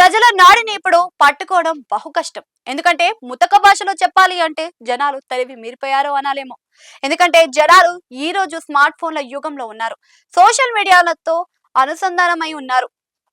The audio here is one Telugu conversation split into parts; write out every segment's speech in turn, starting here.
ప్రజల నాడిని ఇప్పుడు పట్టుకోవడం బహు కష్టం. ఎందుకంటే ముతక భాషలో చెప్పాలి అంటే జనాలు తెలివి మీరిపోయారు అనాలేమో. ఎందుకంటే జనాలు ఈ రోజు స్మార్ట్ ఫోన్ల యుగంలో ఉన్నారు. సోషల్ మీడియాలతో అనుసంధానమై ఉన్నారు.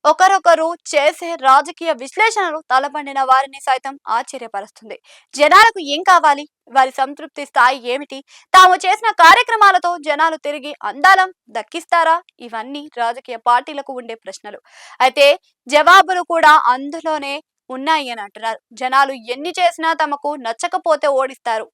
ఒకరొకరు చేసే రాజకీయ విశ్లేషణలు తలపండిన వారిని సైతం ఆశ్చర్యపరుస్తుంది. జనాలకు ఏం కావాలి? వారి సంతృప్తి స్థాయి ఏమిటి? తాము చేసిన కార్యక్రమాలతో జనాలు తిరిగి అందాలం దక్కిస్తారా? ఇవన్నీ రాజకీయ పార్టీలకు ఉండే ప్రశ్నలు. అయితే జవాబులు కూడా అందులోనే ఉన్నాయి అని అంటున్నారు. జనాలు ఎన్ని చేసినా తమకు నచ్చకపోతే ఓడిస్తారు.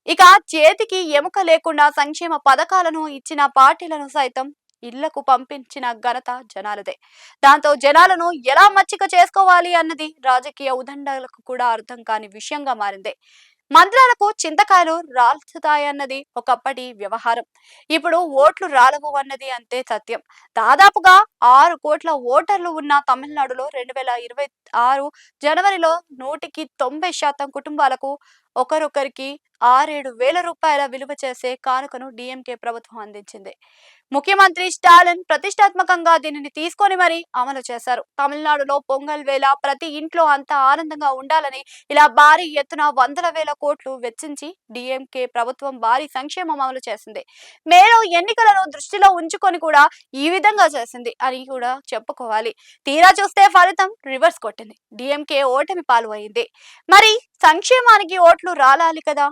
ఇక చేతికి ఎముక లేకుండా సంక్షేమ పథకాలను ఇచ్చిన పార్టీలను సైతం ఇళ్లకు పంపించిన ఘనత జనాలదే. దాంతో జనాలను ఎలా మచ్చిక చేసుకోవాలి అన్నది రాజకీయ ఉదండాలకు కూడా అర్థం కాని విషయంగా మారింది. మంత్రాలకు చింతకాయలు రాల్చుతాయన్నది ఒకప్పటి వ్యవహారం. ఇప్పుడు ఓట్లు రాలవు అన్నది అంతే సత్యం. దాదాపుగా 6 కోట్ల ఓటర్లు ఉన్న తమిళనాడులో 2026 జనవరిలో 100% కుటుంబాలకు ఒకరొకరికి 6-7 వేల రూపాయల విలువ చేసే కానుకను డిఎంకే ప్రభుత్వం అందించింది. ముఖ్యమంత్రి స్టాలిన్ ప్రతిష్టాత్మకంగా దీనిని తీసుకొని మరీ అమలు చేశారు. తమిళనాడులో పొంగల్ వేళ ప్రతి ఇంట్లో అంతా ఆనందంగా ఉండాలని ఇలా భారీ ఎత్తున వందల వేల కోట్లు వెచ్చించి డిఎంకే ప్రభుత్వం భారీ సంక్షేమం అమలు చేసింది. మేలో ఎన్నికలను దృష్టిలో ఉంచుకొని కూడా ఈ విధంగా చేసింది అని కూడా చెప్పుకోవాలి. తీరా చూస్తే ఫలితం రివర్స్ కొట్టింది. డిఎంకే ఓటమి పాలు అయింది. మరి సంక్షేమానికి ఓట్లు రాలాలి కదా.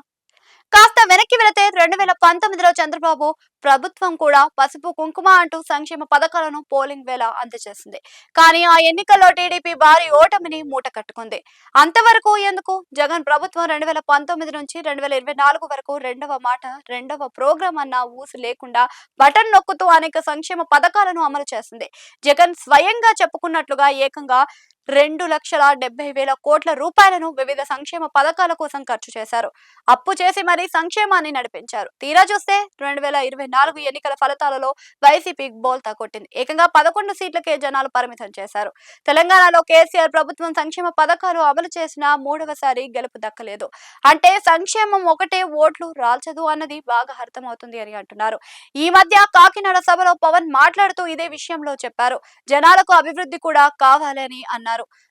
కాస్త వెనక్కి వెళితే 2019లో చంద్రబాబు ప్రభుత్వం కూడా పసుపు కుంకుమ అంటూ సంక్షేమ పథకాలను పోలింగ్ వేళ అందజేసింది. కానీ ఆ ఎన్నికల్లో టీడీపీ భారీ ఓటమిని మూట కట్టుకుంది. అంతవరకు ఎందుకు? జగన్ ప్రభుత్వం 2019 నుంచి 2024 వరకు రెండవ మాట రెండవ ప్రోగ్రాం అన్న ఊసు లేకుండా బటన్ నొక్కుతూ అనేక సంక్షేమ పథకాలను అమలు చేసింది. జగన్ స్వయంగా చెప్పుకున్నట్లుగా ఏకంగా 2,70,000 కోట్ల రూపాయలను వివిధ సంక్షేమ పథకాల కోసం ఖర్చు చేశారు. అప్పు చేసి మరీ సంక్షేమాన్ని నడిపించారు. తీరా చూస్తే 2024 ఎన్నికల ఫలితాలలో వైసీపీ బోల్తా కొట్టింది. ఏకంగా 11 సీట్లకే జనాలు పరిమితం చేశారు. తెలంగాణలో కేసీఆర్ ప్రభుత్వం సంక్షేమ పథకాలు అమలు చేసిన 3వసారి గెలుపు దక్కలేదు. అంటే సంక్షేమం ఒకటే ఓట్లు రాల్చదు అన్నది బాగా అర్థమవుతుంది అని అంటున్నారు. ఈ మధ్య కాకినాడ సభలో పవన్ మాట్లాడుతూ ఇదే విషయంలో చెప్పారు. జనాలకు అభివృద్ధి కూడా కావాలని అన్నారు.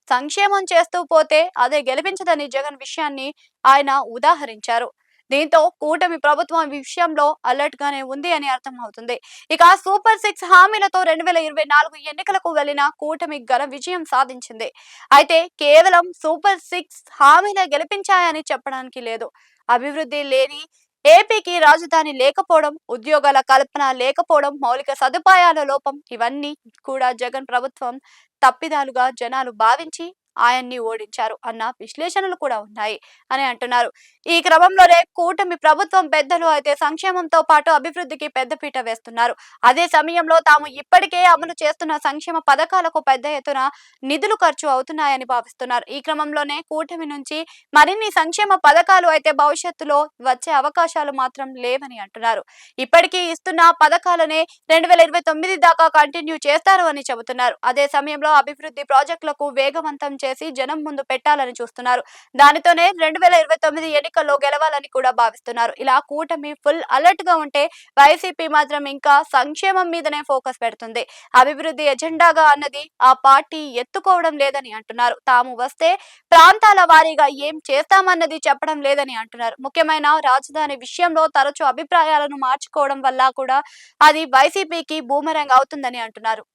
సంక్షేమం చేస్తూ పోతే అదే గెలిపించదని జగన్ విషయాన్ని ఆయన ఉదాహరించారు. దీంతో కూటమి ప్రభుత్వం విషయంలో అలర్ట్ గానే ఉంది అని అర్థం అవుతుంది. ఇక సూపర్ 6 హామీలతో 2024 ఎన్నికలకు వెళ్లిన కూటమి ఘన విజయం సాధించింది. అయితే కేవలం సూపర్ 6 హామీలే గెలిపించాయని చెప్పడానికి లేదు. అభివృద్ధి లేని ఏపీకి రాజధాని లేకపోవడం, ఉద్యోగాల కల్పన లేకపోవడం, మౌలిక సదుపాయాల లోపం ఇవన్నీ కూడా జగన్ ప్రభుత్వం తప్పిదాలుగా జనాలు భావించి ఆయన్ని ఓడించారు అన్న విశ్లేషణలు కూడా ఉన్నాయి అని అంటున్నారు. ఈ క్రమంలోనే కూటమి ప్రభుత్వం పెద్దలు అయితే సంక్షేమంతో పాటు అభివృద్ధికి పెద్దపీట వేస్తున్నారు. అదే సమయంలో తాము ఇప్పటికే అమలు చేస్తున్న సంక్షేమ పథకాలకు పెద్ద ఎత్తున నిధులు ఖర్చు అవుతున్నాయని భావిస్తున్నారు. ఈ క్రమంలోనే కూటమి నుంచి మరిన్ని సంక్షేమ పథకాలు అయితే భవిష్యత్తులో వచ్చే అవకాశాలు మాత్రం లేవని అంటున్నారు. ఇప్పటికీ ఇస్తున్న పథకాలనే 2029 దాకా కంటిన్యూ చేస్తారు అని చెబుతున్నారు. అదే సమయంలో అభివృద్ధి ప్రాజెక్టులకు వేగవంతం చేసి జనం ముందు పెట్టాలని చూస్తున్నారు. దానితోనే 2029 ఎన్నికల్లో గెలవాలని కూడా భావిస్తున్నారు. ఇలా కూటమి ఫుల్ అలర్ట్ గా ఉంటే వైసీపీ మాత్రం ఇంకా సంక్షేమం మీదనే ఫోకస్ పెడుతుంది. అభివృద్ధి ఎజెండాగా అన్నది ఆ పార్టీ ఎత్తుకోవడం లేదని అంటున్నారు. తాము వస్తే ప్రాంతాల వారీగా ఏం చేస్తామన్నది చెప్పడం లేదని అంటున్నారు. ముఖ్యమైన రాజధాని విషయంలో తరచూ అభిప్రాయాలను మార్చుకోవడం వల్ల కూడా అది వైసీపీకి బూమరంగ్ అవుతుందని అంటున్నారు.